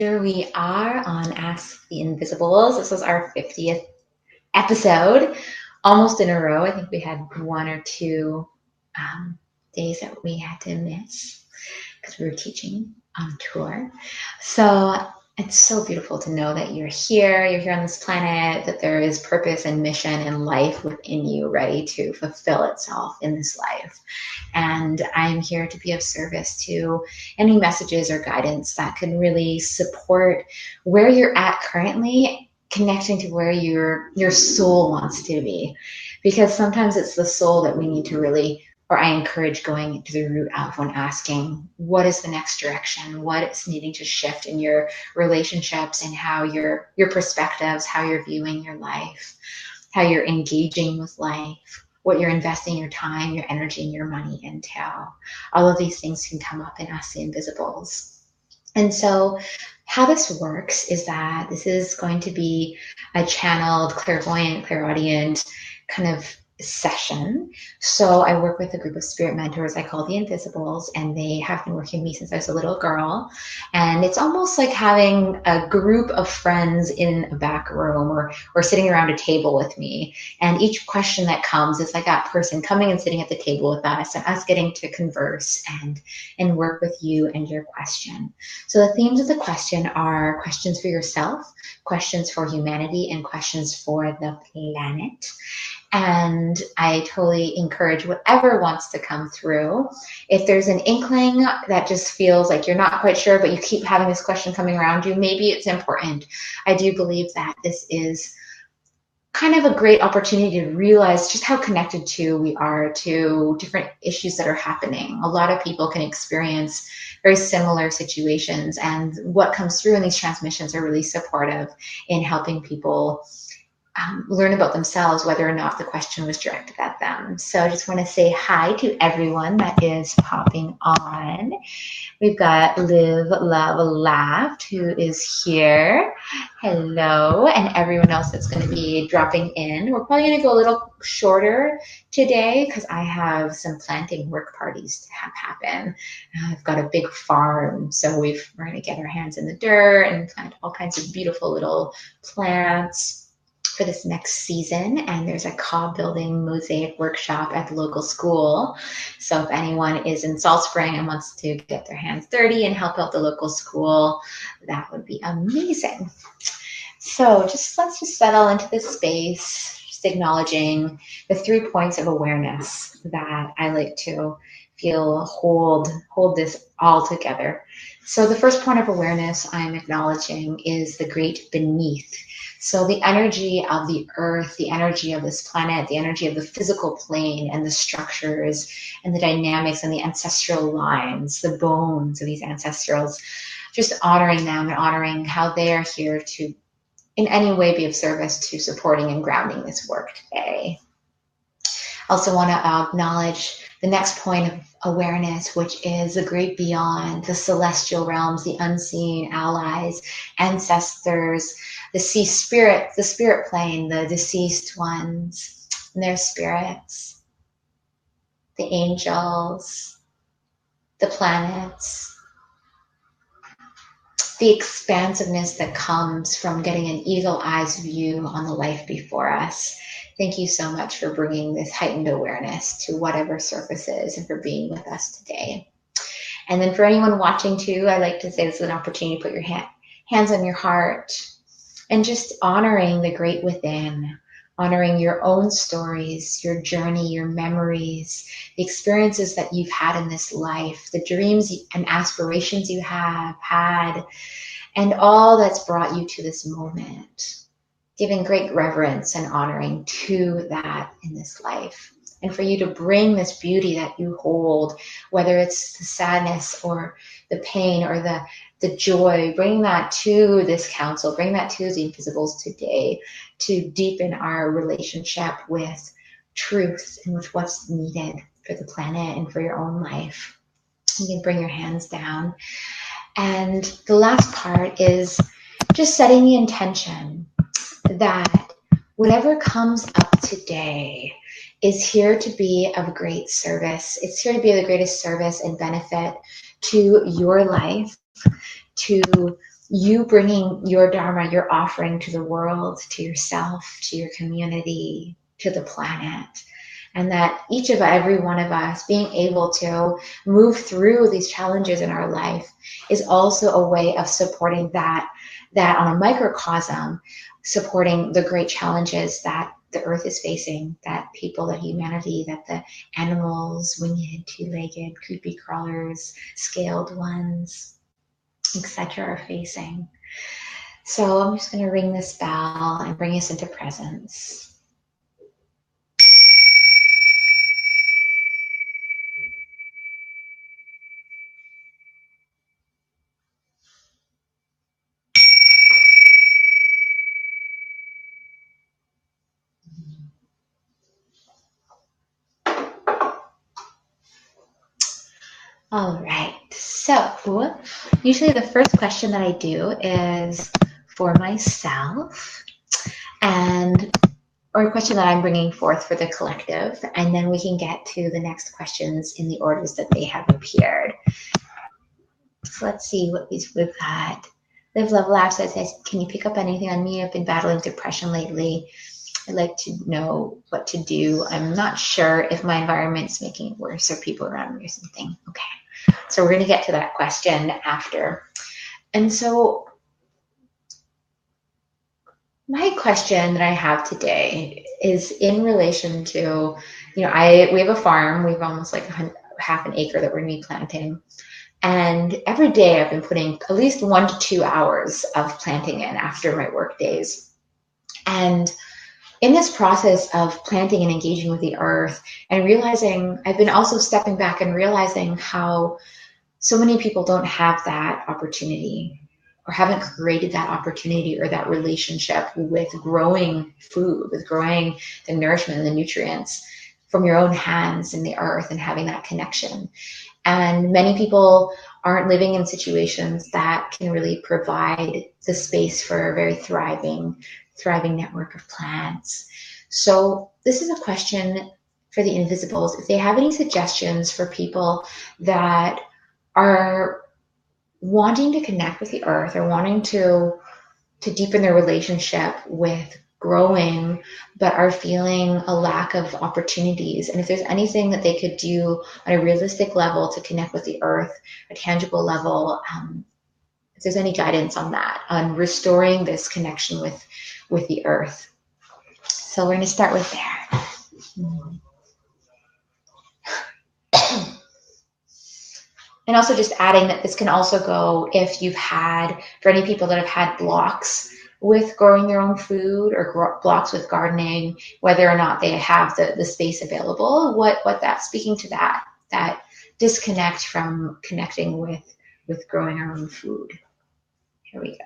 Here we are on Ask the Invisibles. This was our 50th episode, almost in a row. I think we had one or two days that we had to miss because we were teaching on tour. So it's so beautiful to know that you're here on this planet, that there is purpose and mission and life within you ready to fulfill itself in this life. And I'm here to be of service to any messages or guidance that can really support where you're at currently, connecting to where your soul wants to be. Because sometimes it's the soul that we need to really, or I encourage going to the root of when asking, what is the next direction? What is needing to shift in your relationships and how your perspectives, how you're viewing your life, how you're engaging with life, what you're investing your time, your energy, and your money into. All of these things can come up in Ask the Invisibles. And so how this works is that this is going to be a channeled, clairvoyant, clairaudient kind of session. So I work with a group of spirit mentors I call the Inviisbles, and they have been working with me since I was a little girl. And it's almost like having a group of friends in a back room or sitting around a table with me. And each question that comes is like that person coming and sitting at the table with us and us getting to converse and work with you and your question. So the themes of the question are questions for yourself, questions for humanity, and questions for the planet. And I totally encourage whatever wants to come through. If there's an inkling that just feels like you're not quite sure, but you keep having this question coming around you, maybe it's important. I do believe that this is kind of a great opportunity to realize just how connected we are to different issues that are happening. A lot of people can experience very similar situations, and what comes through in these transmissions are really supportive in helping people learn about themselves, whether or not the question was directed at them. So I just want to say hi to everyone that is popping on. We've got Live, Love, Laughed, who is here. Hello. And everyone else that's going to be dropping in. We're probably going to go a little shorter today because I have some planting work parties to have happen. I've got a big farm, so we're going to get our hands in the dirt and plant all kinds of beautiful little plants for this next season. And there's a cob building mosaic workshop at the local school. So if anyone is in Salt Spring and wants to get their hands dirty and help out the local school, that would be amazing. So let's just settle into this space, just acknowledging the 3 points of awareness that I like to feel hold this all together. So the first point of awareness I'm acknowledging is the great beneath. So the energy of the earth, the energy of this planet, the energy of the physical plane and the structures and the dynamics and the ancestral lines, the bones of these ancestrals, just honoring them and honoring how they are here to in any way be of service to supporting and grounding this work today. I also want to acknowledge the next point of awareness, which is the great beyond, the celestial realms, the unseen allies, ancestors, the spirit plane, the deceased ones, and their spirits, the angels, the planets, the expansiveness that comes from getting an eagle eyes view on the life before us. Thank you so much for bringing this heightened awareness to whatever surfaces and for being with us today. And then for anyone watching too, I like to say this is an opportunity to put your hands on your heart and just honoring the great within, honoring your own stories, your journey, your memories, the experiences that you've had in this life, the dreams and aspirations you have had, and all that's brought you to this moment. Giving great reverence and honoring to that in this life. And for you to bring this beauty that you hold, whether it's the sadness or the pain or the joy, bring that to this council, bring that to the Inviisibles today to deepen our relationship with truth and with what's needed for the planet and for your own life. You can bring your hands down. And the last part is just setting the intention that whatever comes up today is here to be of great service. It's here to be of the greatest service and benefit to your life, to you bringing your dharma, your offering to the world, to yourself, to your community, to the planet. And that each of every one of us being able to move through these challenges in our life is also a way of supporting that on a microcosm, supporting the great challenges that the earth is facing, that people, that humanity, that the animals, winged, two-legged, creepy crawlers, scaled ones, etc. are facing. So I'm just going to ring this bell and bring us into presence. All right, so usually the first question that I do is for myself, or a question that I'm bringing forth for the collective, and then we can get to the next questions in the orders that they have appeared. So let's see what we've got. Live Love Laugh says, can you pick up anything on me? I've been battling depression lately. I'd like to know what to do. I'm not sure if my environment's making it worse or people around me or something. Okay. So we're going to get to that question after. And so my question that I have today is in relation to, we have a farm. We have almost like half an acre that we're going to be planting. And every day I've been putting at least 1 to 2 hours of planting in after my work days. And in this process of planting and engaging with the earth and realizing, I've been also stepping back and realizing how so many people don't have that opportunity or haven't created that opportunity or that relationship with growing food, with growing the nourishment and the nutrients from your own hands in the earth and having that connection. And many people aren't living in situations that can really provide the space for a very thriving network of plants. So this is a question for the Inviisbles. If they have any suggestions for people that are wanting to connect with the earth or wanting to deepen their relationship with growing, but are feeling a lack of opportunities. And if there's anything that they could do on a realistic level to connect with the earth, a tangible level, if there's any guidance on that, on restoring this connection with the earth. So we're going to start with there. And also just adding that this can also go if you've had, for any people that have had blocks with growing their own food or blocks with gardening, whether or not they have the space available, what that's speaking to that disconnect from connecting with growing our own food. Here we go.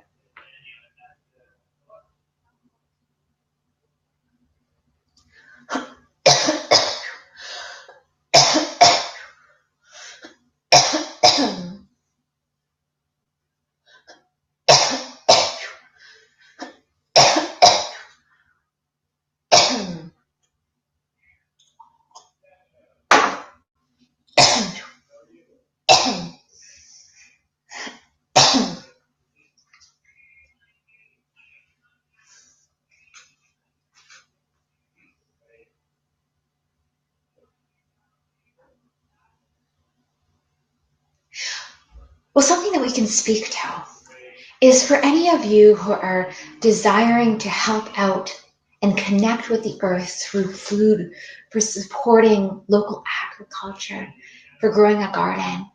Well, something that we can speak to is for any of you who are desiring to help out and connect with the earth through food, for supporting local agriculture, for growing a garden.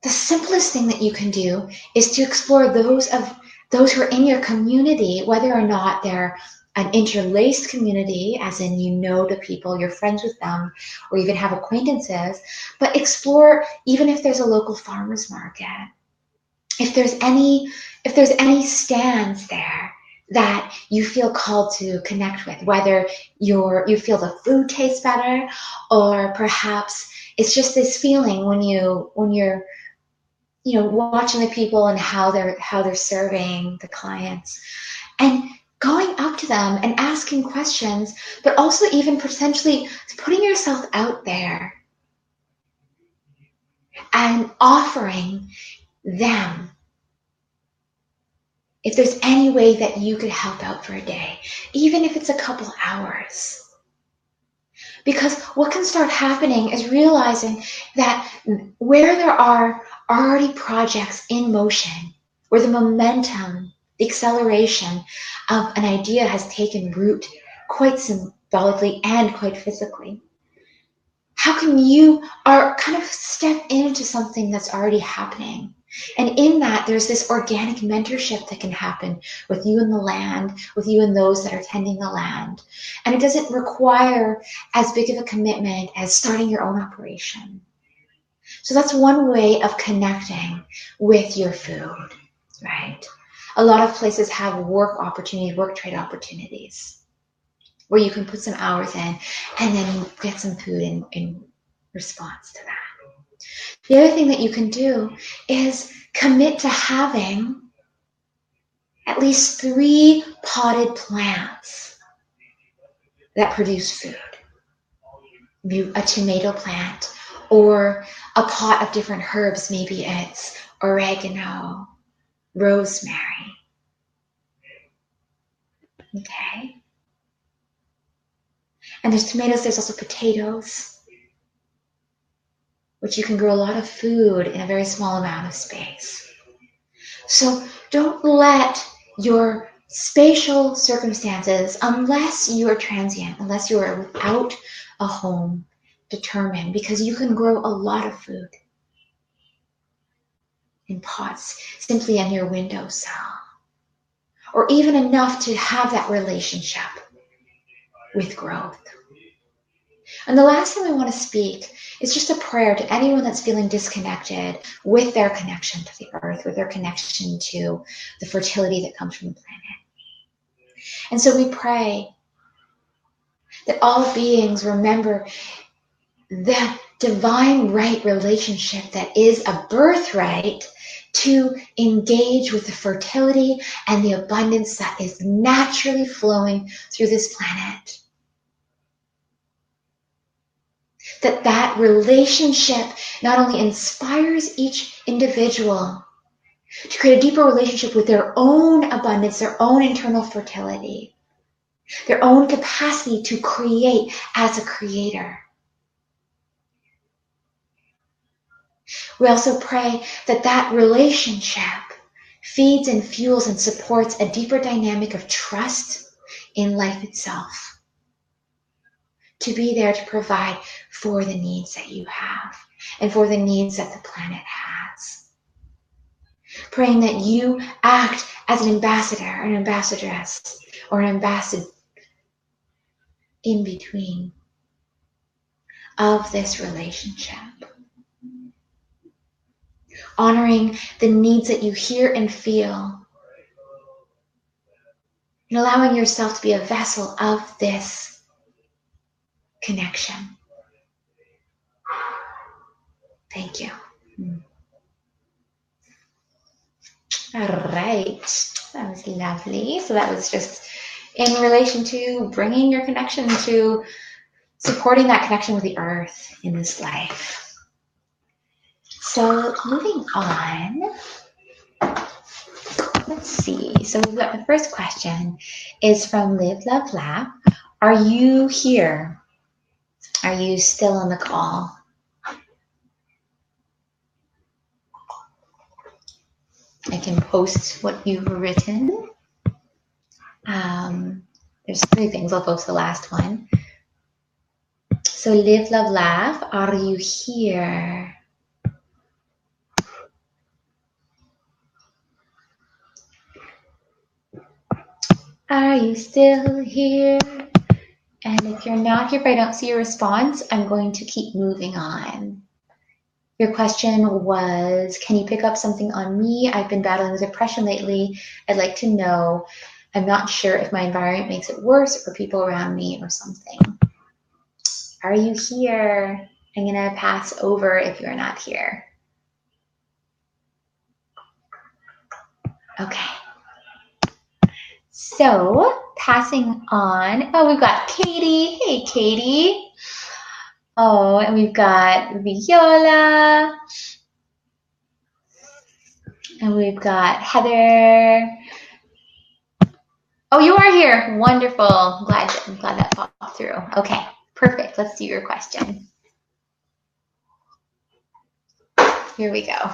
The simplest thing that you can do is to explore those who are in your community, whether or not they're an interlaced community, as in the people, you're friends with them, or even have acquaintances, but explore even if there's a local farmer's market. If there's any stands there that you feel called to connect with, whether you feel the food tastes better, or perhaps it's just this feeling when you're watching the people and how they're serving the clients, and going up to them and asking questions, but also even potentially putting yourself out there and offering them if there's any way that you could help out for a day, even if it's a couple hours. Because what can start happening is realizing that where there are already projects in motion, where the momentum, the acceleration of an idea has taken root quite symbolically and quite physically, how can you kind of step into something that's already happening? And in that, there's this organic mentorship that can happen with you and the land, with you and those that are tending the land. And it doesn't require as big of a commitment as starting your own operation. So that's one way of connecting with your food, right? A lot of places have work opportunities, work trade opportunities, where you can put some hours in and then get some food in response to that. The other thing that you can do is commit to having at least 3 potted plants that produce food. Maybe a tomato plant or a pot of different herbs. Maybe it's oregano, rosemary. Okay. And there's tomatoes, there's also potatoes, which you can grow a lot of food in a very small amount of space. So don't let your spatial circumstances, unless you are transient, unless you are without a home, determine, because you can grow a lot of food in pots simply on your windowsill, or even enough to have that relationship with growth. And the last thing we want to speak is just a prayer to anyone that's feeling disconnected with their connection to the earth, with their connection to the fertility that comes from the planet. And so we pray that all beings remember the divine right relationship that is a birthright to engage with the fertility and the abundance that is naturally flowing through this planet. That relationship not only inspires each individual to create a deeper relationship with their own abundance, their own internal fertility, their own capacity to create as a creator. We also pray that relationship feeds and fuels and supports a deeper dynamic of trust in life itself, to be there to provide for the needs that you have and for the needs that the planet has. Praying that you act as an ambassador, an ambassadress, or an ambassador in between of this relationship. Honoring the needs that you hear and feel, and allowing yourself to be a vessel of this connection. Thank you. All right, that was lovely. So that was just in relation to bringing your connection to supporting that connection with the earth in this life. So moving on, let's see. So we've got the first question is from Live, Love, Laugh. Are you here? Are you still on the call? I can post what you've written. There's 3 things. I'll post the last one. So Live, Love, Laugh. Are you here? Are you still here? And if you're not here, if I don't see your response, I'm going to keep moving on. Your question was, can you pick up something on me? I've been battling with depression lately. I'd like to know. I'm not sure if my environment makes it worse or people around me or something. Are you here? I'm going to pass over if you're not here. Okay. So passing on. Oh, we've got Katie. Hey, Katie. Oh, and we've got Viola. And we've got Heather. Oh, you are here. Wonderful. I'm glad that popped through. Okay, perfect. Let's do your question. Here we go.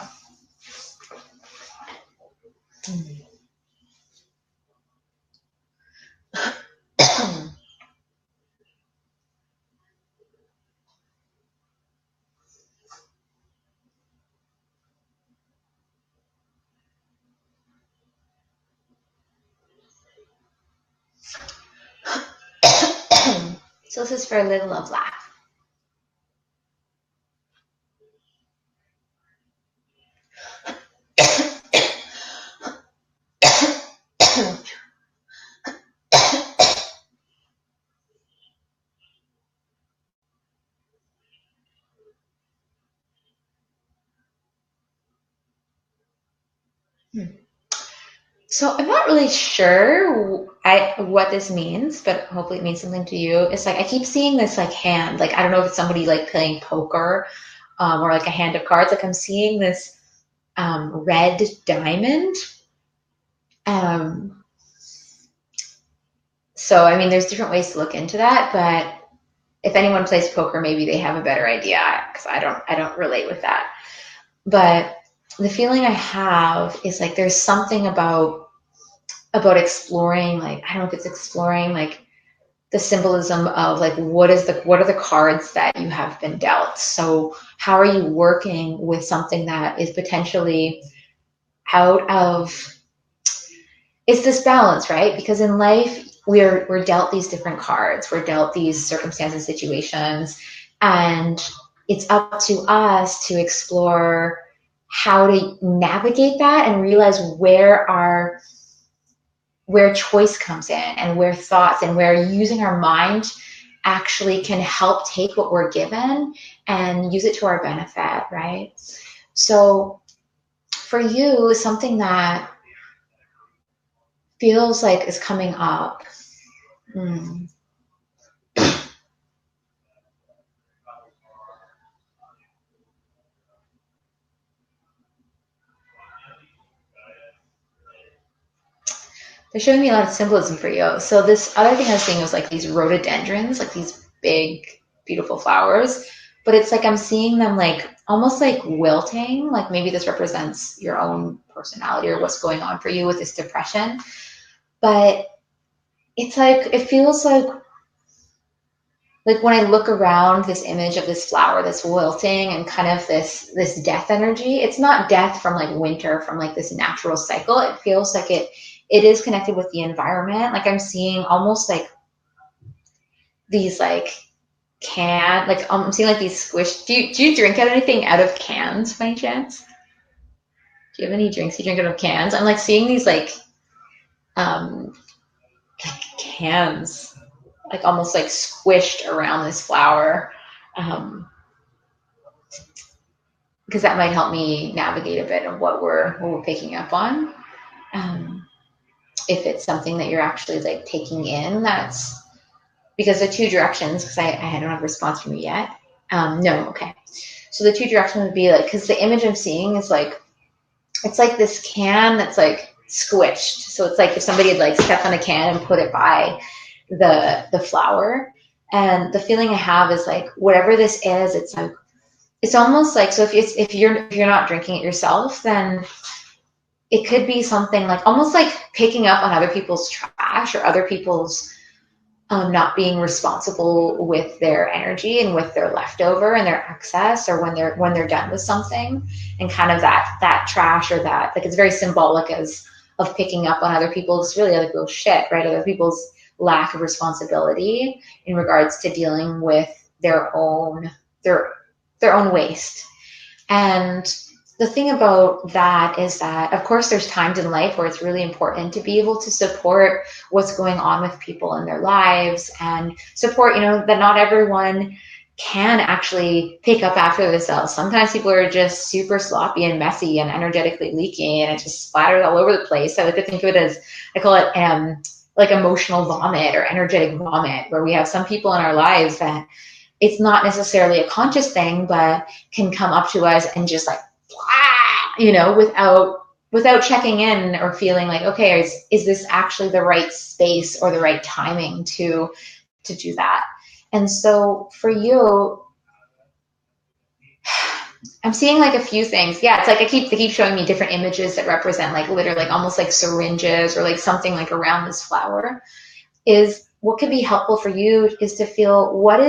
So this is for a little love laugh. So I'm not really sure what this means, but hopefully it means something to you. It's like I keep seeing this like hand, like I don't know if it's somebody like playing poker, or like a hand of cards. Like I'm seeing this red diamond. Um, so I mean, there's different ways to look into that, but if anyone plays poker, maybe they have a better idea because I don't relate with that. But the feeling I have is like there's something about exploring, like I don't know if it's exploring like the symbolism of like what are the cards that you have been dealt. So how are you working with something that is potentially out of, it's this balance, right? Because in life we're dealt these different cards, we're dealt these circumstances, situations, and it's up to us to explore how to navigate that and realize where choice comes in and where thoughts and where using our mind actually can help take what we're given and use it to our benefit, right? So for you, something that feels like is coming up. Hmm. They're showing me a lot of symbolism for you. So this other thing I was seeing was like these rhododendrons, like these big, beautiful flowers. But it's like I'm seeing them like almost like wilting. Like maybe this represents your own personality or what's going on for you with this depression. But it's like it feels like when I look around this image of this flower that's wilting and kind of this death energy, it's not death from like winter, from like this natural cycle. It feels like it is connected with the environment. Like I'm seeing almost like these like I'm seeing like these squish. Do you drink anything out of cans by any chance? Do you have any drinks you drink out of cans? I'm like seeing these um cans like almost like squished around this flower. Um, because that might help me navigate a bit of what we're picking up on. Um, if it's something that you're actually like taking in, that's because the two directions. Because I don't have a response from you yet. No, okay. So the two directions would be like because the image I'm seeing is like it's like this can that's like squished. So it's like if somebody had like stepped on a can and put it by the flower. And the feeling I have is like whatever this is, it's like it's almost like so if you're not drinking it yourself, then it could be something like almost like picking up on other people's trash or other people's not being responsible with their energy and with their leftover and their excess or when they're done with something and kind of that trash or that like it's very symbolic as of picking up on other people's really other people's shit, right? Other people's lack of responsibility in regards to dealing with their their own waste. And the thing about that is that, of course, there's times in life where it's really important to be able to support what's going on with people in their lives and support, that not everyone can actually pick up after themselves. Sometimes people are just super sloppy and messy and energetically leaky and it just splatters all over the place. I like to think of it as, I call it like emotional vomit or energetic vomit, where we have some people in our lives that it's not necessarily a conscious thing, but can come up to us and just like, without without checking in or feeling like, okay, is this actually the right space or the right timing to do that? And so for you, I'm seeing like a few things. Yeah, it's like they keep showing me different images that represent like literally like almost like syringes or like something like around this flower. Is what could be helpful for you is to feel what are,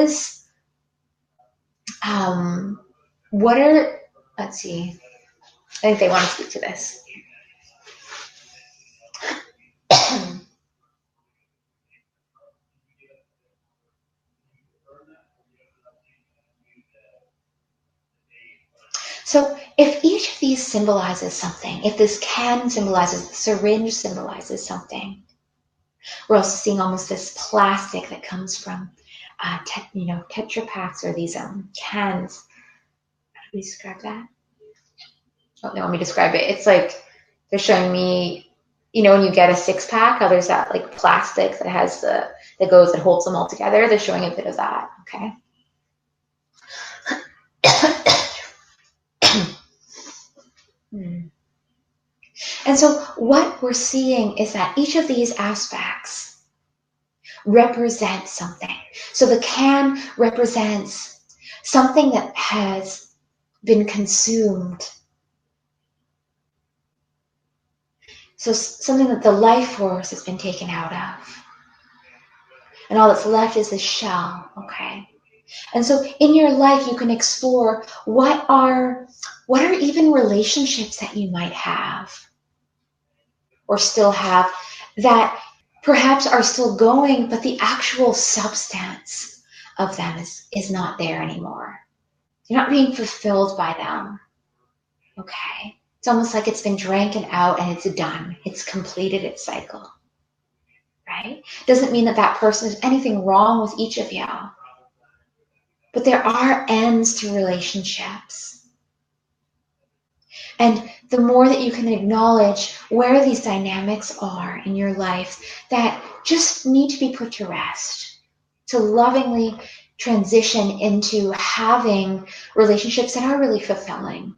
let's see, I think they want to speak to this. So if each of these symbolizes something, if this can symbolizes, the syringe symbolizes something, we're also seeing almost this plastic that comes from, Tetra Paks or these cans. How do we describe that? Oh, no, let me describe it. It's like they're showing me, when you get a 6-pack, how there's that like plastic that has that holds them all together. They're showing a bit of that. Okay. And so what we're seeing is that each of these aspects represent something. So the can represents something that has been consumed. So something that the life force has been taken out of. And all that's left is the shell, okay? And so in your life, you can explore what are even relationships that you might have or still have that perhaps are still going, but the actual substance of them is not there anymore. You're not being fulfilled by them. Okay. It's almost like it's been drank out and it's done. It's completed its cycle. Right? Doesn't mean that person, there's anything wrong with each of you. But there are ends to relationships. And the more that you can acknowledge where these dynamics are in your life that just need to be put to rest, to lovingly transition into having relationships that are really fulfilling,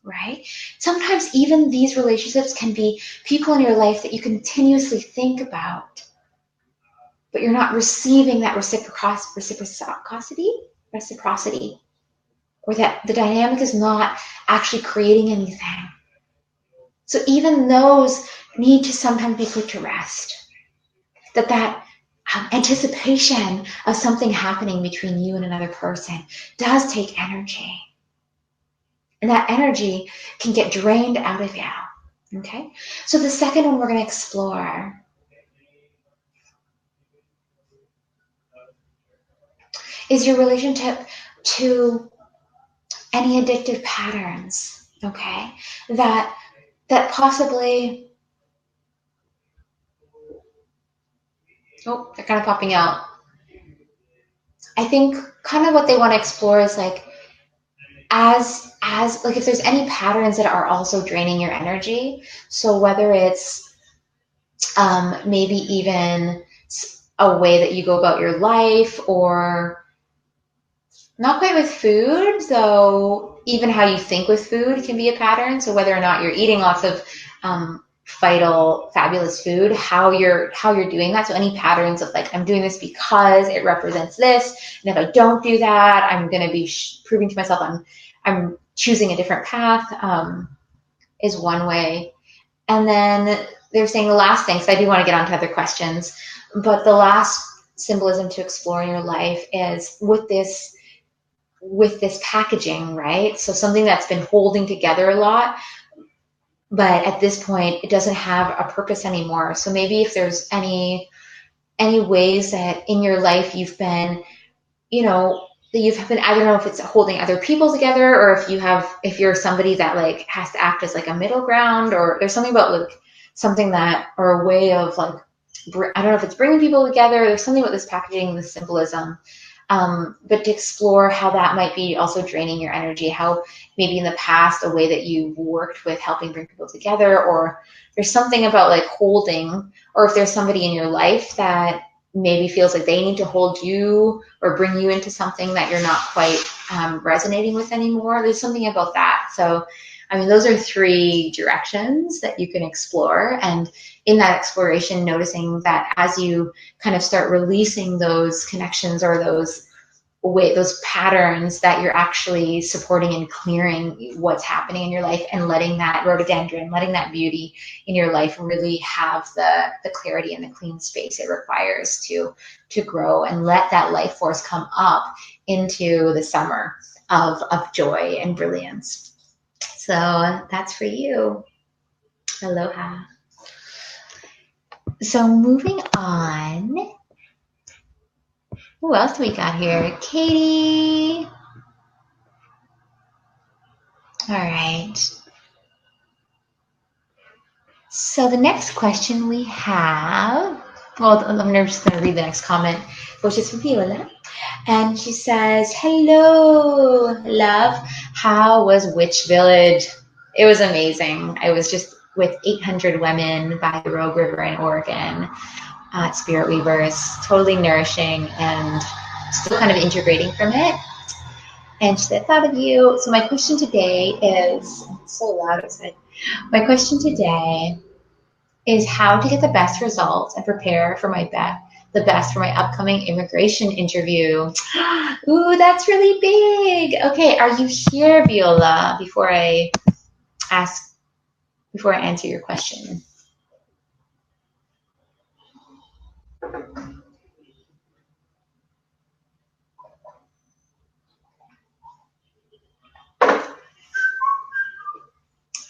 right? Sometimes even these relationships can be people in your life that you continuously think about, but you're not receiving that reciprocity, or that the dynamic is not actually creating anything. So even those need to sometimes be put to rest. That anticipation of something happening between you and another person does take energy. And that energy can get drained out of you. Okay? So the second one we're going to explore is your relationship to any addictive patterns, okay? That possibly, they're kind of popping out. I think kind of what they want to explore is like, as like if there's any patterns that are also draining your energy. So whether it's maybe even a way that you go about your life, or not quite with food, though even how you think with food can be a pattern. So whether or not you're eating lots of vital, fabulous food, how you're doing that. So any patterns of like, I'm doing this because it represents this, and if I don't do that, I'm going to be proving to myself I'm choosing a different path, is one way. And then they're saying the last thing, so I do want to get on to other questions, but the last symbolism to explore in your life is with this packaging, right? So something that's been holding together a lot, but at this point it doesn't have a purpose anymore. So maybe if there's any ways that in your life you've been, I don't know if it's holding other people together, or if you're somebody that like has to act as like a middle ground, or there's something about like something that, or a way of like, I don't know if it's bringing people together. There's something about this packaging, this symbolism. But to explore how that might be also draining your energy, how maybe in the past a way that you've worked with helping bring people together, or there's something about like holding, or if there's somebody in your life that maybe feels like they need to hold you or bring you into something that you're not quite resonating with anymore. There's something about that. So I mean, those are three directions that you can explore. And in that exploration, noticing that as you kind of start releasing those connections or those patterns, that you're actually supporting and clearing what's happening in your life and letting that rhododendron, letting that beauty in your life really have the clarity and the clean space it requires to grow and let that life force come up into the summer of joy and brilliance. So that's for you. Aloha. So moving on. Who else do we got here? Katie. All right. So the next question we have, well, I'm just going to read the next comment, which is from Viola. And she says, hello, love. How was Witch Village? It was amazing. I was just with 800 women by the Rogue River in Oregon at Spirit Weavers, totally nourishing and still kind of integrating from it. And she said, thought of you. So my question today is, it's so loud outside. My question today is how to get the best results and prepare for the best for my upcoming immigration interview. Ooh, that's really big. Okay, are you here, Viola, before I answer your question?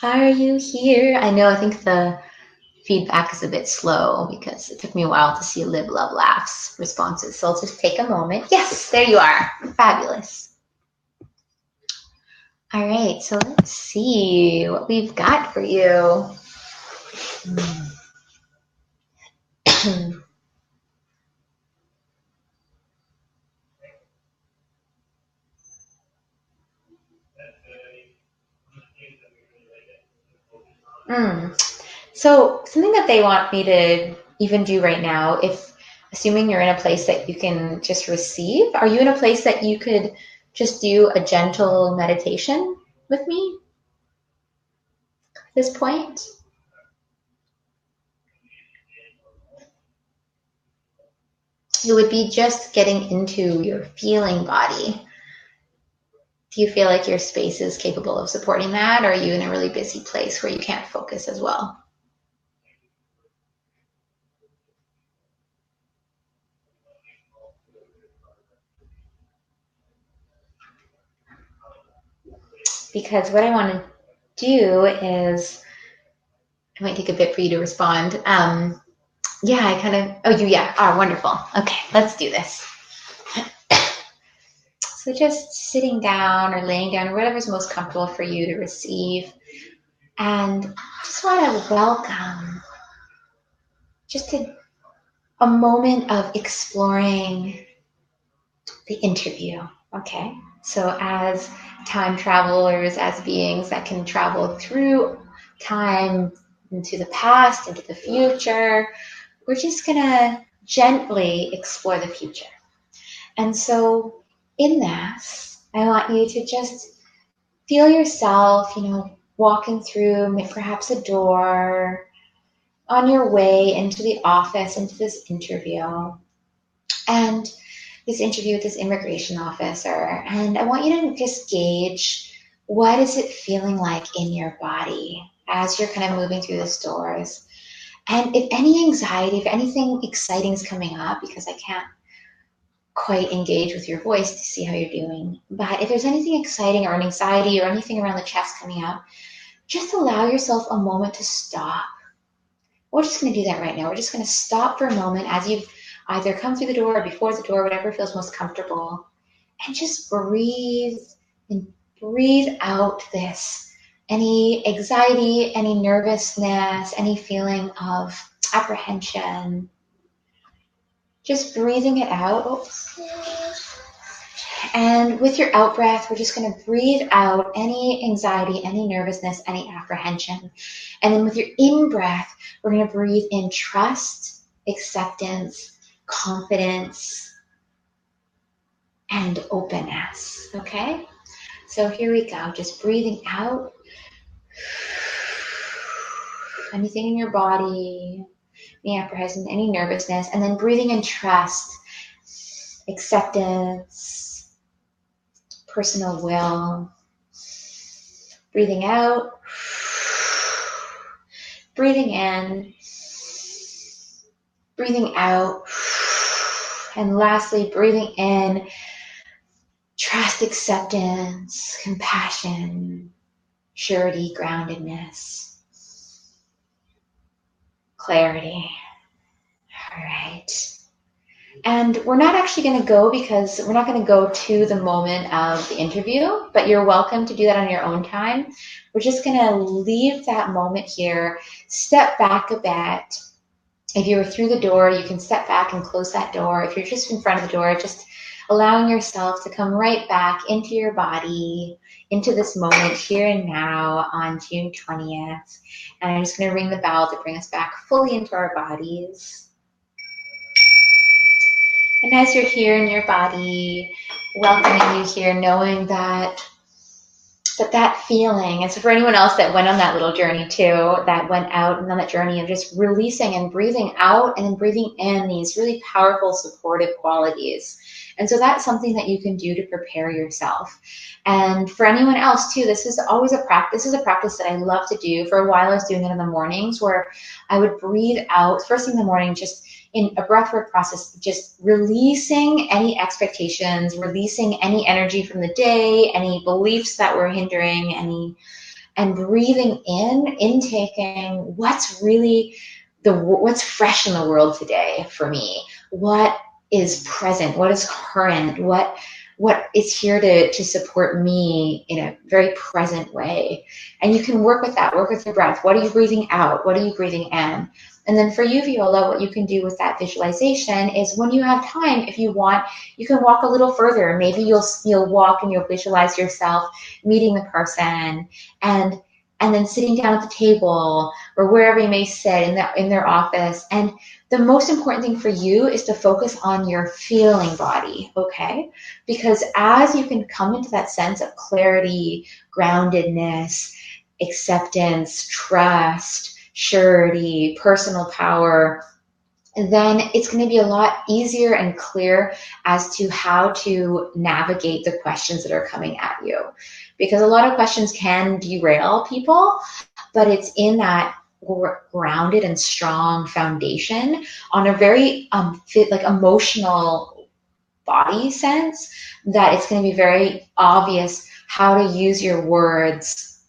Are you here? I know, I think the feedback is a bit slow because it took me a while to see Live, Love, Laughs responses. So I'll just take a moment. Yes, there you are. Fabulous. All right, so let's see what we've got for you. So something that they want me to even do right now, if assuming you're in a place that you can just receive, are you in a place that you could just do a gentle meditation with me at this point? It would be just getting into your feeling body. Do you feel like your space is capable of supporting that? Or are you in a really busy place where you can't focus as well? Because what I want to do is, it might take a bit for you to respond. Yeah, I kind of, oh, yeah, wonderful. Okay, let's do this. So just sitting down or laying down, or whatever's most comfortable for you to receive. And just want to welcome just a moment of exploring the interview. Okay, so as time travelers, as beings that can travel through time into the past, into the future, we're just going to gently explore the future. And so in this, I want you to just feel yourself, walking through perhaps a door on your way into the office, into this interview. And this interview with this immigration officer. And I want you to just gauge, what is it feeling like in your body as you're kind of moving through the doors? And if any anxiety, if anything exciting is coming up, because I can't quite engage with your voice to see how you're doing, but if there's anything exciting or an anxiety or anything around the chest coming up, just allow yourself a moment to stop. We're just going to do that right now. We're just going to stop for a moment as you've either come through the door or before the door, whatever feels most comfortable, and just breathe and breathe out any anxiety, any nervousness, any feeling of apprehension. Just breathing it out. Oops. And with your out breath, we're just going to breathe out any anxiety, any nervousness, any apprehension. And then with your in breath, we're going to breathe in trust, acceptance, confidence, and openness. Okay? So here we go. Just breathing out. Anything in your body, any apprehension, any nervousness, and then breathing in trust, acceptance, personal will. Breathing out, breathing in, breathing out, and lastly, breathing in, trust, acceptance, compassion, surety, groundedness, clarity. All right. And we're not actually going to go because we're not going to go to the moment of the interview, but you're welcome to do that on your own time. We're just going to leave that moment here, step back a bit. If you were through the door, you can step back and close that door. If you're just in front of the door, just allowing yourself to come right back into your body, into this moment here and now on June 20th. And I'm just going to ring the bell to bring us back fully into our bodies. And as you're here in your body, welcoming you here, knowing that feeling, and so for anyone else that went on that little journey too, that went out and on that journey of just releasing and breathing out and then breathing in these really powerful supportive qualities. And so that's something that you can do to prepare yourself. And for anyone else too, this is always a practice. This is a practice that I love to do. For a while I was doing it in the mornings where I would breathe out first thing in the morning, just in a breathwork process, just releasing any expectations, releasing any energy from the day, any beliefs that were hindering, and breathing in, intaking what's really what's fresh in the world today for me, what is present, what is current, what is here to support me in a very present way. And you can work with that, work with your breath. What are you breathing out? What are you breathing in? And then for you, Viola, what you can do with that visualization is when you have time, if you want, you can walk a little further. Maybe you'll walk and you'll visualize yourself meeting the person and then sitting down at the table or wherever you may sit in their office. And the most important thing for you is to focus on your feeling body, okay? Because as you can come into that sense of clarity, groundedness, acceptance, trust, surety, personal power, then it's going to be a lot easier and clear as to how to navigate the questions that are coming at you. Because a lot of questions can derail people, but it's in that grounded and strong foundation on a very emotional body sense that it's going to be very obvious how to use your words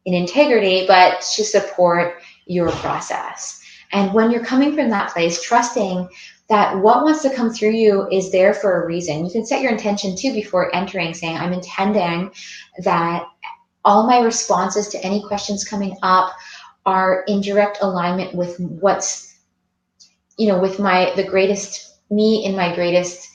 in integrity, but to support your process. And when you're coming from that place, trusting that what wants to come through you is there for a reason. You can set your intention too before entering, saying, I'm intending that all my responses to any questions coming up are in direct alignment with what's, with the greatest, me in my greatest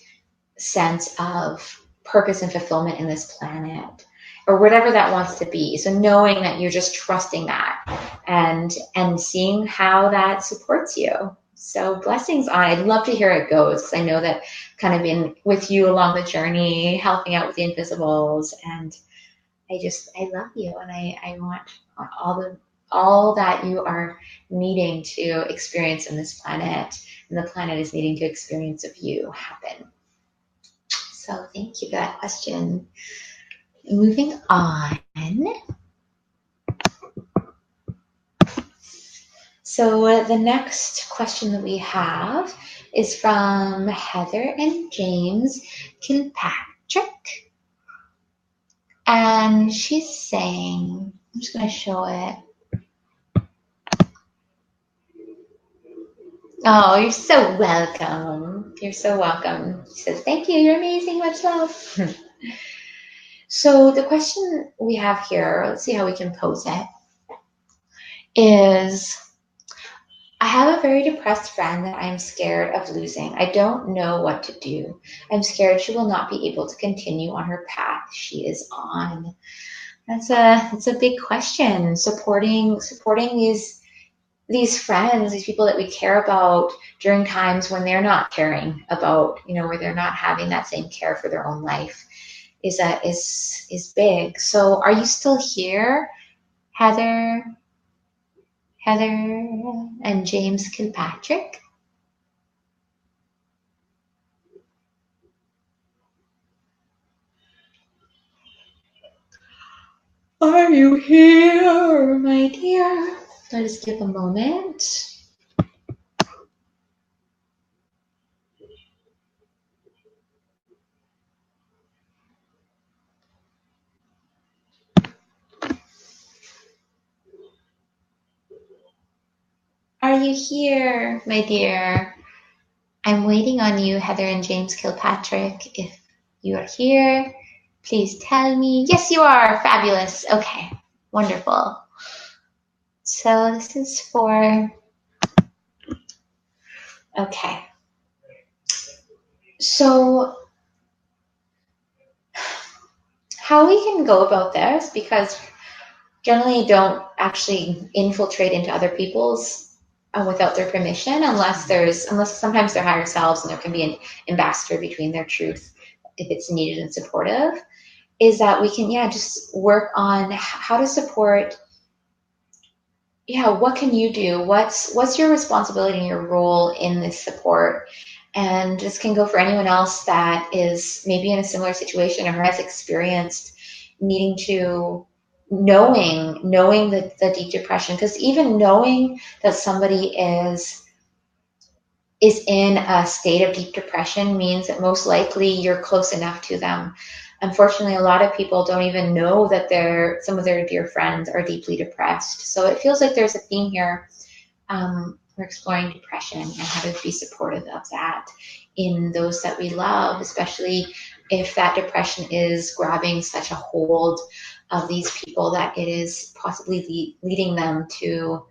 sense of purpose and fulfillment in this planet, or whatever that wants to be. So knowing that you're just trusting that and seeing how that supports you. So blessings on. I'd love to hear how it goes, because I know that kind of been with you along the journey, helping out with the Inviisbles, and I love you, and I want all that you are needing to experience in this planet, and the planet is needing to experience of you happen. So thank you for that question. Moving on. So the next question that we have is from Heather and James Kilpatrick. And she's saying, I'm just going to show it. Oh, you're so welcome. You're so welcome. She says, thank you. You're amazing. Much love. So the question we have here, let's see how we can pose it, is I have a very depressed friend that I'm scared of losing. I don't know what to do. I'm scared she will not be able to continue on her path she is on. That's a big question. Supporting these friends, these people that we care about during times when they're not caring about, where they're not having that same care for their own life is big. So are you still here? Heather and James Kilpatrick. Are you here, my dear? Let us give a moment. Are you here, my dear? I'm waiting on you, Heather and James Kilpatrick. If you are here, please tell me. Yes, you are. Fabulous. Okay, wonderful. So this is for, okay. So how we can go about this, because generally don't actually infiltrate into other people's without their permission, unless sometimes they're higher selves and there can be an ambassador between their truth if it's needed and supportive, is that we can just work on how to support. What can you do? What's your responsibility and your role in this support? And this can go for anyone else that is maybe in a similar situation or has experienced needing to knowing the deep depression, because even knowing that somebody is in a state of deep depression means that most likely you're close enough to them. Unfortunately, a lot of people don't even know that some of their dear friends are deeply depressed. So it feels like there's a theme here. We're exploring depression and how to be supportive of that in those that we love, especially if that depression is grabbing such a hold of these people that it is possibly leading them to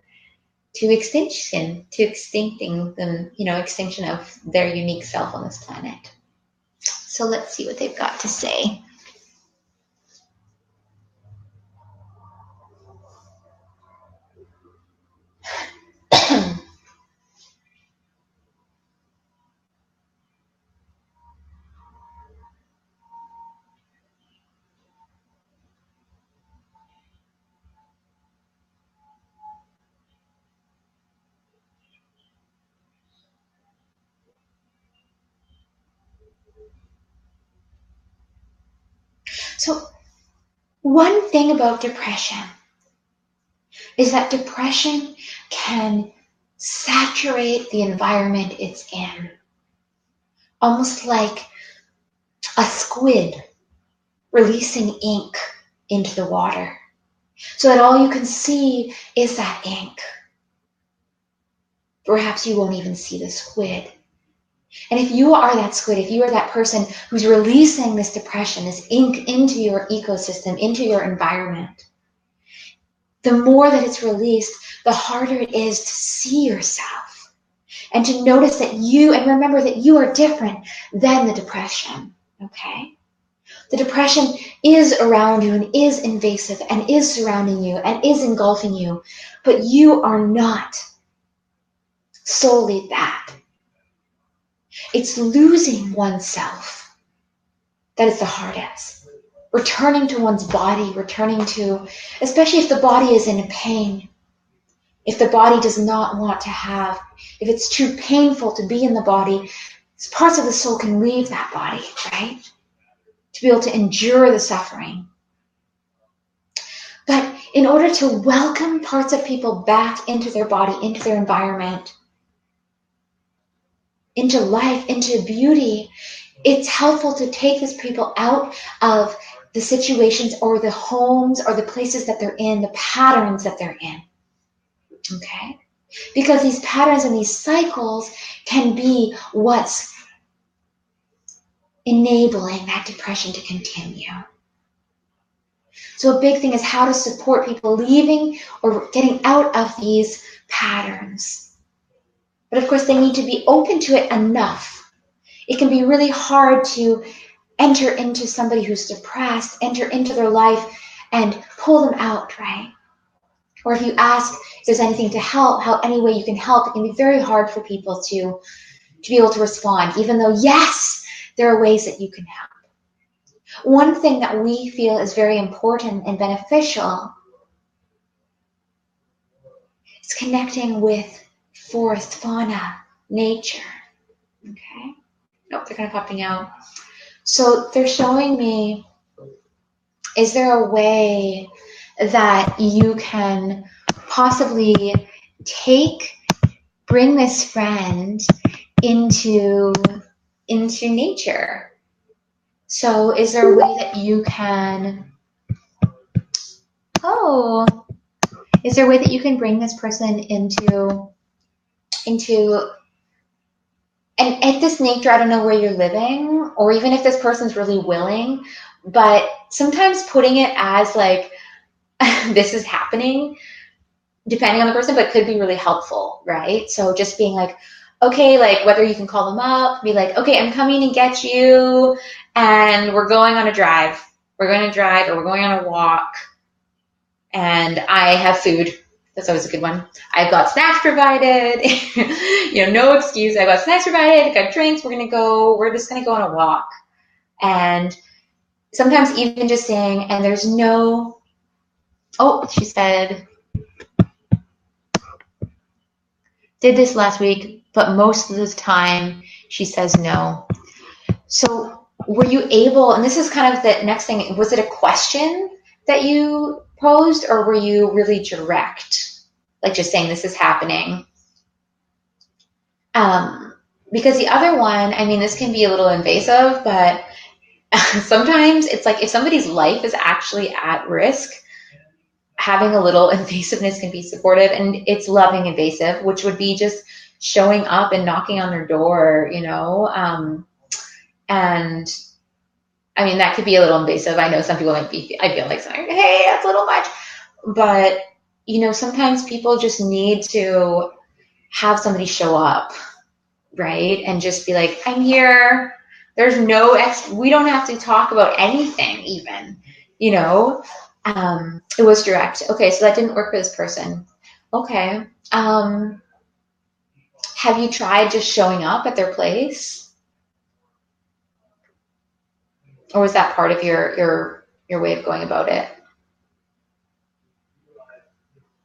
extinction, to extincting them, extinction of their unique self on this planet. So let's see what they've got to say. So one thing about depression is that depression can saturate the environment it's in, almost like a squid releasing ink into the water, so that all you can see is that ink. Perhaps you won't even see the squid. And if you are that squid, if you are that person who's releasing this depression, this ink into your ecosystem, into your environment, the more that it's released, the harder it is to see yourself and to notice that and remember that you are different than the depression, okay? The depression is around you and is invasive and is surrounding you and is engulfing you, but you are not solely that. It's losing oneself that is the hardest. Returning to one's body, especially if the body is in pain, if the body does not want to if it's too painful to be in the body, parts of the soul can leave that body, right? To be able to endure the suffering. But in order to welcome parts of people back into their body, into their environment, into life, into beauty, it's helpful to take these people out of the situations or the homes or the places that they're in, the patterns that they're in. Okay? Because these patterns and these cycles can be what's enabling that depression to continue. So a big thing is how to support people leaving or getting out of these patterns. But of course, they need to be open to it enough. It can be really hard to enter into somebody who's depressed, enter into their life and pull them out, right? Or if you ask if there's anything to help, any way you can help, it can be very hard for people to be able to respond, even though, yes, there are ways that you can help. One thing that we feel is very important and beneficial It's connecting with forest fauna, nature. Okay. Nope, they're kind of popping out. So they're showing me, is there a way that you can possibly bring this friend into nature? So is there a way that you can, is there a way that you can bring this person into, and if this nature, I don't know where you're living, or even if this person's really willing, but sometimes putting it as like, this is happening, depending on the person, but could be really helpful, right? So just being like, okay, like whether you can call them up, be like, okay, I'm coming to get you, and we're going on a drive. We're going to drive, or we're going on a walk, and I have food. That's always a good one. I've got snacks provided. No excuse. I've got snacks provided. I've got drinks. We're just going to go on a walk. And sometimes even just saying, and there's no, she said, did this last week, but most of the time she says no. So were you able, and this is kind of the next thing, was it a question that you posed, or were you really direct? Like just saying this is happening? Because the other one, I mean, this can be a little invasive, but sometimes it's like if somebody's life is actually at risk, having a little invasiveness can be supportive, and it's loving invasive, which would be just showing up and knocking on their door, and I mean, that could be a little invasive. I know some people I feel like saying, hey, that's a little much, but sometimes people just need to have somebody show up, right? And just be like, I'm here. There's we don't have to talk about anything even, it was direct. Okay, so that didn't work for this person. Okay. Have you tried just showing up at their place? Or was that part of your way of going about it?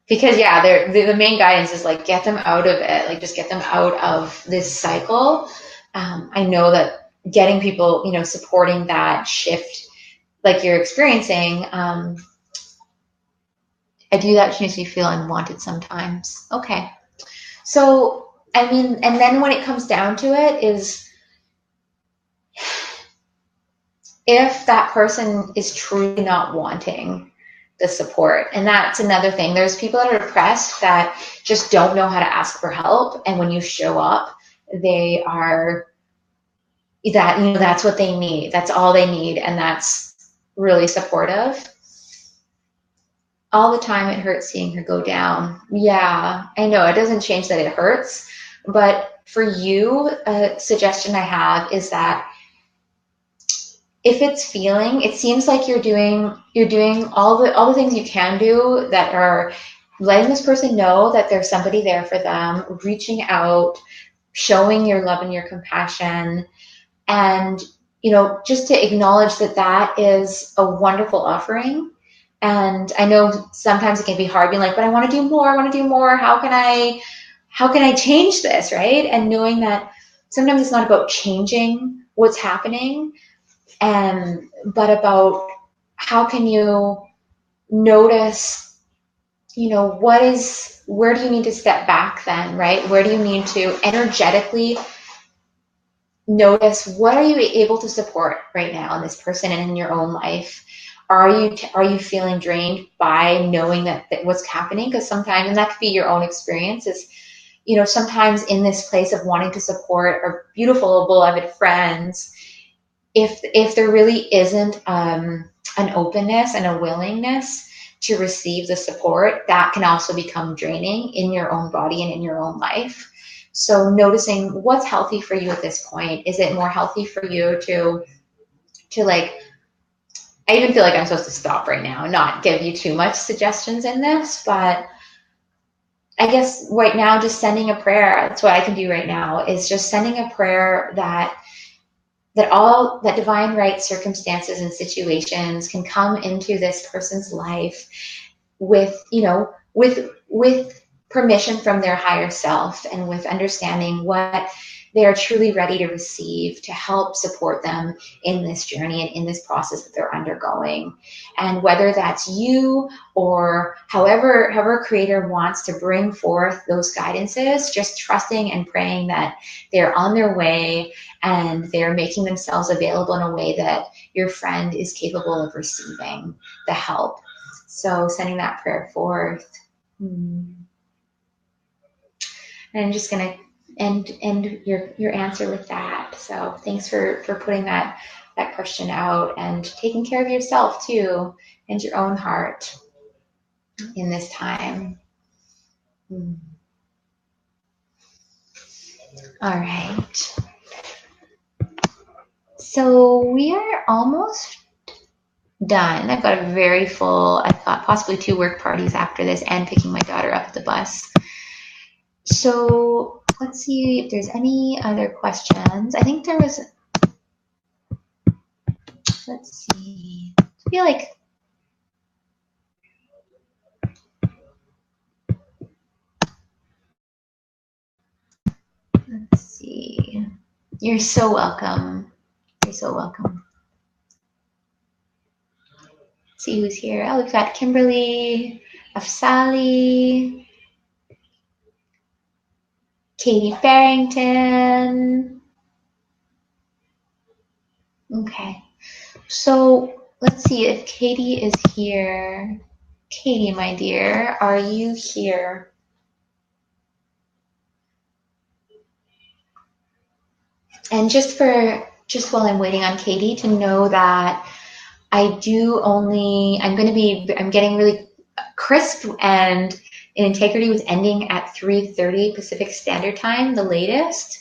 Because yeah, the main guidance is like, get them out of it. Like just get them out of this cycle. I know that getting people, supporting that shift like you're experiencing, I do that, which makes me feel unwanted sometimes. Okay. So, I mean, and then when it comes down to it is, if that person is truly not wanting the support, and that's another thing. There's people that are depressed that just don't know how to ask for help. And when you show up, they are that's what they need. That's all they need. And that's really supportive. All the time it hurts seeing her go down. Yeah, I know it doesn't change that it hurts, but for you, a suggestion I have is that if it's feeling, it seems like you're doing all the things you can do that are letting this person know that there's somebody there for them, reaching out, showing your love and your compassion, and just to acknowledge that that is a wonderful offering. And I know sometimes it can be hard being like, but I want to do more. How can I change this, right? And knowing that sometimes it's not about changing what's happening, but about how can you notice, where do you need to step back then, right? Where do you need to energetically notice, what are you able to support right now in this person and in your own life? Are you feeling drained by knowing that what's happening? Because sometimes, and that could be your own experience, is sometimes in this place of wanting to support our beautiful beloved friends, if there really isn't an openness and a willingness to receive the support, that can also become draining in your own body and in your own life. So noticing what's healthy for you at this point. Is it more healthy for you to like, I even feel like I'm supposed to stop right now and not give you too much suggestions in this, but I guess right now just sending a prayer, that's what I can do right now, is just sending a prayer that all that divine right circumstances and situations can come into this person's life with permission from their higher self and with understanding what they are truly ready to receive to help support them in this journey and in this process that they're undergoing. And whether that's you or however creator wants to bring forth those guidances, just trusting and praying that they're on their way and they're making themselves available in a way that your friend is capable of receiving the help. So sending that prayer forth. And I'm just gonna end your answer with that. So thanks for putting that question out and taking care of yourself too and your own heart in this time. All right. So we are almost done. I've got a very full, I've got possibly 2 work parties after this and picking my daughter up at the bus. So let's see if there's any other questions. I think there was, let's see, I feel like, let's see. You're so welcome. You're so welcome. Let's see who's here. Oh, we've got Kimberly, Afsali, Katie Farrington. Okay. So let's see if Katie is here. Katie, my dear, are you here? And just while I'm waiting on Katie to know that I'm getting really crisp and in integrity with ending at 3:30 Pacific Standard Time, the latest,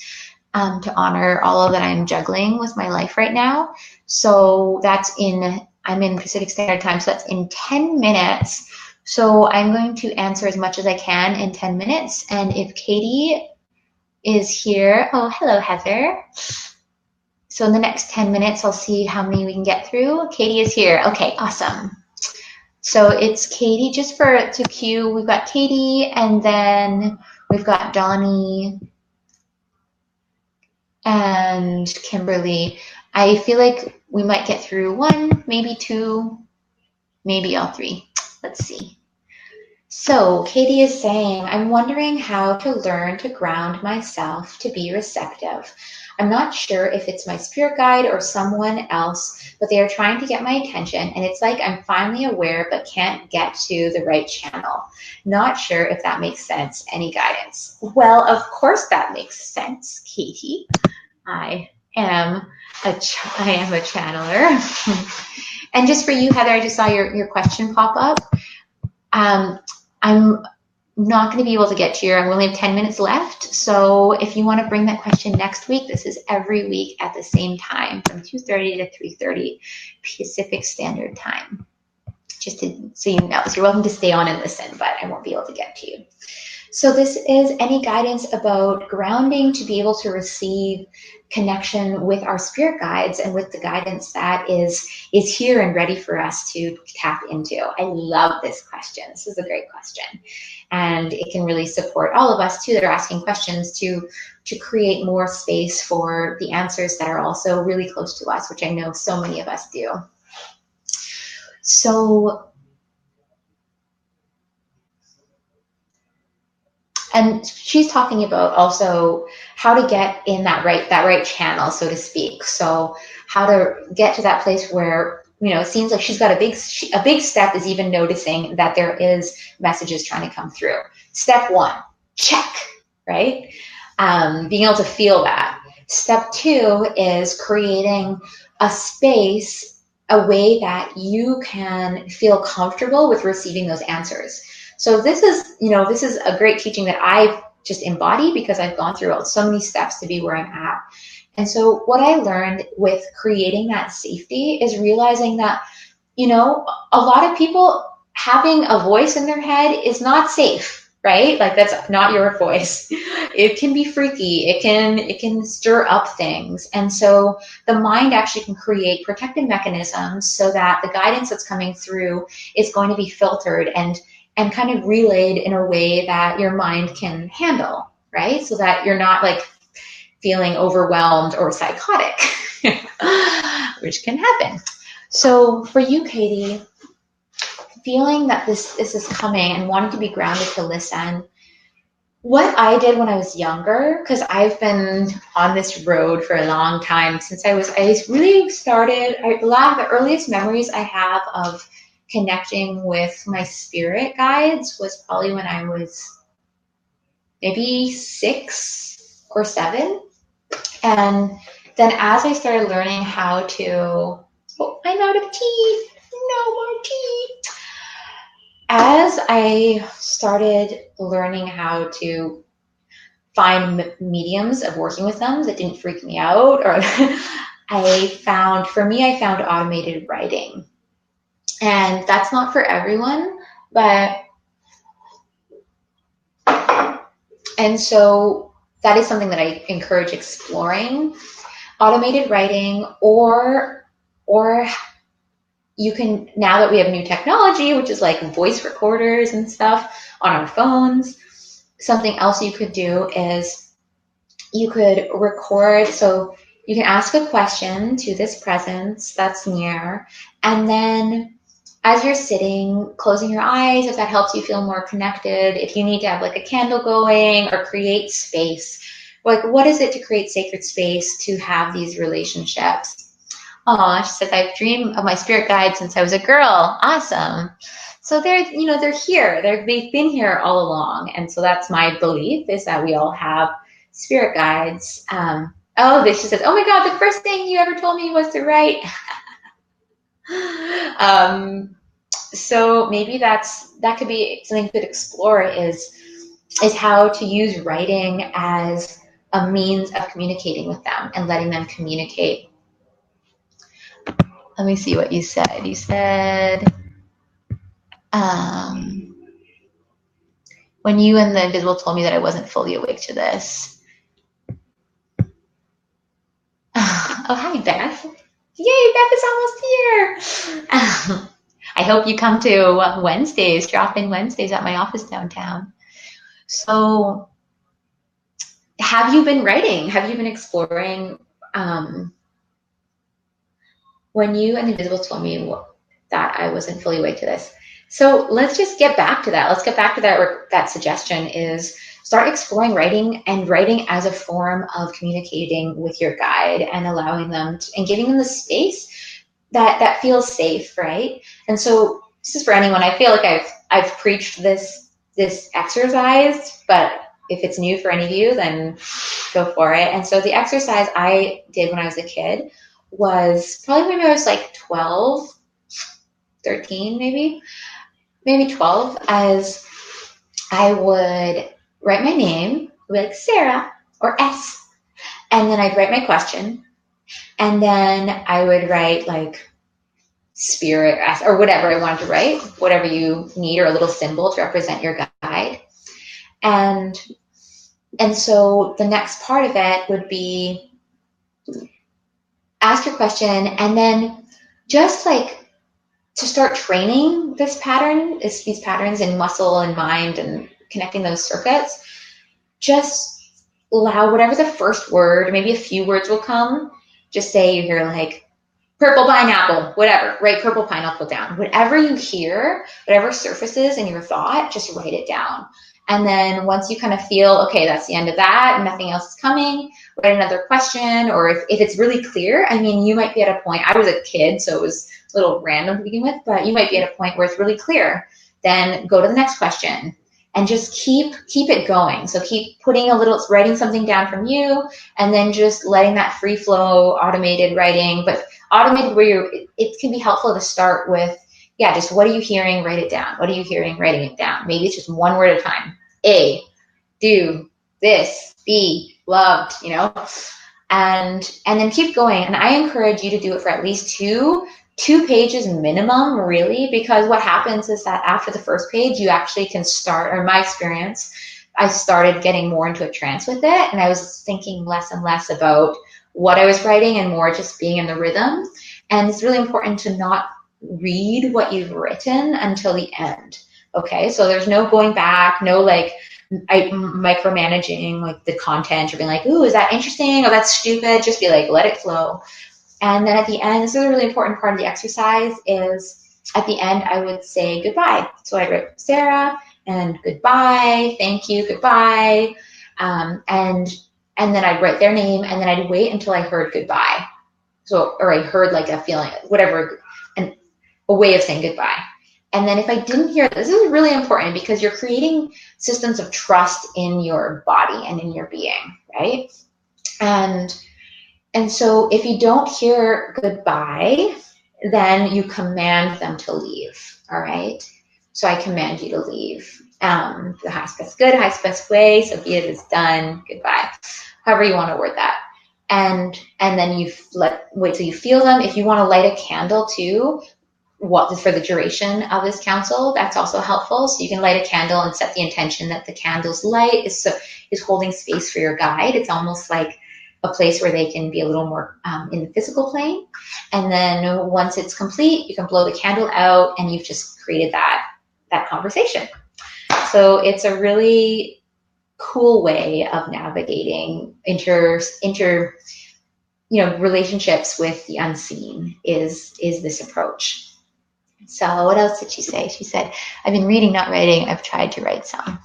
to honor all of that I'm juggling with my life right now. So I'm in Pacific Standard Time, so that's in 10 minutes. So I'm going to answer as much as I can in 10 minutes. And if Katie is here, oh, hello, Heather. So in the next 10 minutes, I'll see how many we can get through. Katie is here. Okay, awesome. So it's Katie, just to cue, we've got Katie, and then we've got Donnie and Kimberly. I feel like we might get through 1, maybe 2, maybe all 3. Let's see. So Katie is saying, I'm wondering how to learn to ground myself to be receptive. I'm not sure if it's my spirit guide or someone else, but they are trying to get my attention, and it's like I'm finally aware but can't get to the right channel. Not sure if that makes sense. Any guidance? Well, of course that makes sense, Katie. I am a channeler. And just for you, Heather, I just saw your question pop up. I'm not going to be able to get to I only have 10 minutes left. So if you want to bring that question next week, this is every week at the same time from 2:30 to 3:30 Pacific Standard Time. Just so you know. So you're welcome to stay on and listen, but I won't be able to get to you. So this is any guidance about grounding to be able to receive connection with our spirit guides and with the guidance that is here and ready for us to tap into. I love this question. This is a great question. And it can really support all of us too that are asking questions to create more space for the answers that are also really close to us, which I know so many of us do. So, and she's talking about also how to get in that right channel, so to speak. So how to get to that place where, it seems like she's got a big step is even noticing that there is messages trying to come through. Step 1, check, right? Being able to feel that. Step 2 is creating a space, a way that you can feel comfortable with receiving those answers. So this is a great teaching that I've just embodied because I've gone through so many steps to be where I'm at. And so what I learned with creating that safety is realizing that, a lot of people having a voice in their head is not safe, right? Like that's not your voice. It can be freaky. It can stir up things. And so the mind actually can create protective mechanisms so that the guidance that's coming through is going to be filtered and and kind of relayed in a way that your mind can handle, right? So that you're not like feeling overwhelmed or psychotic, which can happen. So for you, Katie, feeling that this is coming and wanting to be grounded to listen, what I did when I was younger, because I've been on this road for a long time since I really started, the earliest memories I have of connecting with my spirit guides was probably when I was maybe 6 or 7. And then as I started learning how to, oh, I'm out of tea, no more tea. As I started learning how to find mediums of working with them that didn't freak me out, or I found automated writing. And that's not for everyone, and so that is something that I encourage exploring. Automated writing, or you can, now that we have new technology, which is like voice recorders and stuff on our phones, something else you could do is you could record. So you can ask a question to this presence that's near, and then as you're sitting, closing your eyes, if that helps you feel more connected, if you need to have like a candle going or create space, like what is it to create sacred space to have these relationships? Oh, she says, I've dreamed of my spirit guide since I was a girl. Awesome. So they're here. They've been here all along. And so that's my belief, is that we all have spirit guides. She says, oh my God, the first thing you ever told me was to write. So maybe that could be something you could explore, is how to use writing as a means of communicating with them and letting them communicate. Let me see what you said. You said, when you and the Invisible told me that I wasn't fully awake to this. Oh, hi, Beth. Yay, Beth is almost here. I hope you come to Wednesdays, drop-in Wednesdays at my office downtown. So have you been writing? Have you been exploring? When you and the Invisible told me that I wasn't fully awake to this. So let's just get back to that. Let's get back to that suggestion, is start exploring writing, and writing as a form of communicating with your guide and allowing them and giving them the space that feels safe, right? And so this is for anyone. I feel like I've preached this exercise, but if it's new for any of you, then go for it. And so the exercise I did when I was a kid was probably when I was like 12, 13 maybe 12, as I would write my name, like Sarah or S, and then I'd write my question, and then I would write like spirit S or whatever I wanted to write, whatever you need, or a little symbol to represent your guide. And so the next part of it would be ask your question, and then just like to start training these patterns in muscle and mind and connecting those circuits, just allow whatever the first word, maybe a few words will come. Just say you hear like purple pineapple, whatever, write purple pineapple down. Whatever you hear, whatever surfaces in your thought, just write it down. And then once you kind of feel, okay, that's the end of that, and nothing else is coming, write another question. Or if it's really clear, I mean, you might be at a point, I was a kid, so it was a little random to begin with, but you might be at a point where it's really clear. Then go to the next question and just keep it going. So keep writing something down from you, and then just letting that free flow automated writing, but automated where it can be helpful to start with, just what are you hearing? Write it down. What are you hearing? Writing it down. Maybe it's just one word at a time. A, do, this, be, loved, and then keep going. And I encourage you to do it for at least two pages minimum, really, because what happens is that after the first page, you actually can start, or in my experience, I started getting more into a trance with it, and I was thinking less and less about what I was writing and more just being in the rhythm. And it's really important to not read what you've written until the end. Okay, so there's no going back, no like micromanaging like the content or being like, ooh, is that interesting? Oh, that's stupid. Just be like, let it flow. And then at the end, this is a really important part of the exercise, is at the end, I would say goodbye. So I'd write Sarah and goodbye, thank you, goodbye. And then I'd write their name, and then I'd wait until I heard goodbye. So, or I heard like a feeling, whatever, a way of saying goodbye. And then if I didn't hear, this is really important because you're creating systems of trust in your body and in your being, right? And so if you don't hear goodbye, then you command them to leave, all right? So I command you to leave. The highest best good, highest best way, so be it is done, goodbye. However you want to word that. And then you wait till you feel them. If you want to light a candle too, for the duration of this council, that's also helpful. So you can light a candle and set the intention that the candle's light is holding space for your guide. It's almost like a place where they can be a little more in the physical plane. And then once it's complete, you can blow the candle out, and you've just created that conversation. So it's a really cool way of navigating relationships with the unseen is this approach. So what else did she say? She said, I've been reading, not writing. I've tried to write some.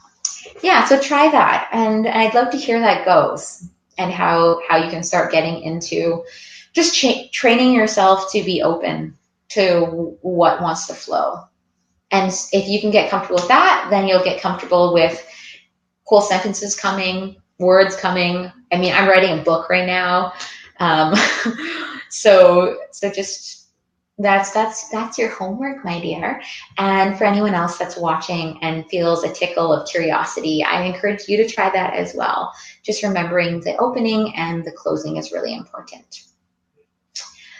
Yeah, so try that. And I'd love to hear that goes, and how you can start getting into just training yourself to be open to what wants to flow. And if you can get comfortable with that, then you'll get comfortable with cool sentences coming, words coming. I mean, I'm writing a book right now. So just that's your homework, my dear. And for anyone else that's watching and feels a tickle of curiosity, I encourage you to try that as well. Just remembering the opening and the closing is really important.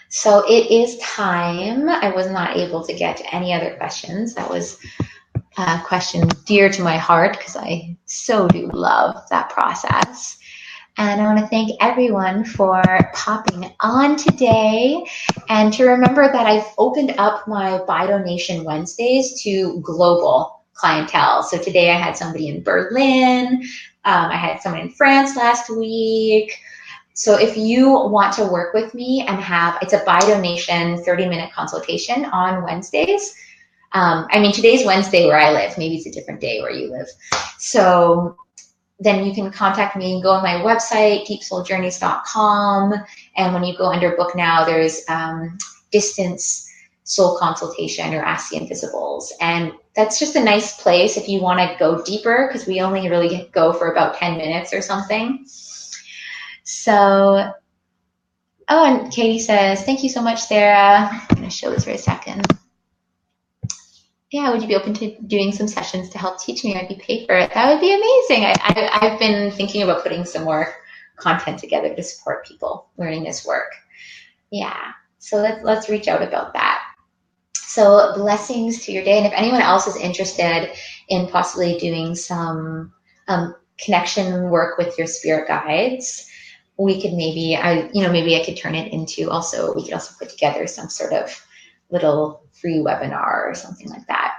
So it is time. I was not able to get to any other questions. That was a question dear to my heart because I so do love that process. And I want to thank everyone for popping on today, and to remember that I've opened up my Buy Donation Wednesdays to global clientele. So today I had somebody in Berlin. I had someone in France last week. So if you want to work with me and it's a Buy Donation 30-minute consultation on Wednesdays. Today's Wednesday where I live. Maybe it's a different day where you live. So then you can contact me, go on my website, deepsouljourneys.com. And when you go under book now, there's distance soul consultation or Ask the Inviisbles. And that's just a nice place if you want to go deeper, because we only really go for about 10 minutes or something. So, and Katie says, thank you so much, Sarah. I'm going to show this for a second. Yeah, would you be open to doing some sessions to help teach me? I'd be paid for it. That would be amazing. I've been thinking about putting some more content together to support people learning this work. Yeah, so let's reach out about that. So blessings to your day. And if anyone else is interested in possibly doing some connection work with your spirit guides, we could maybe I could turn it into we could also put together some sort of little free webinar or something like that.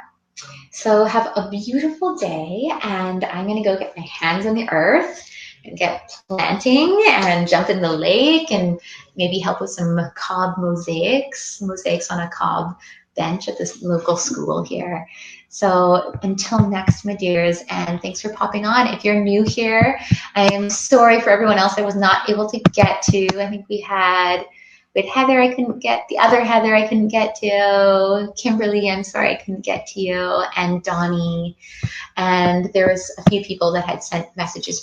So have a beautiful day, and I'm going to go get my hands on the earth and get planting and jump in the lake and maybe help with some cob mosaics on a cob bench at this local school here. So until next, my dears, and thanks for popping on. If you're new here, I am sorry for everyone else I was not able to get to. I think we had with Heather, I couldn't get the other Heather, I couldn't get to. Kimberly, I'm sorry I couldn't get to you, and Donnie. And there was a few people that had sent messages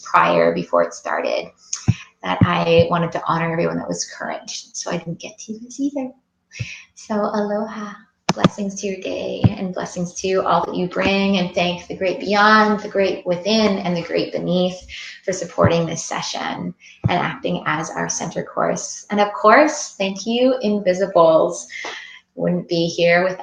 before it started that I wanted to honor everyone that was current. So I didn't get to this either. So aloha. Blessings to your day, and blessings to all that you bring, and thank the great beyond, the great within, and the great beneath for supporting this session and acting as our center course. And of course, thank you, Inviisbles. Wouldn't be here without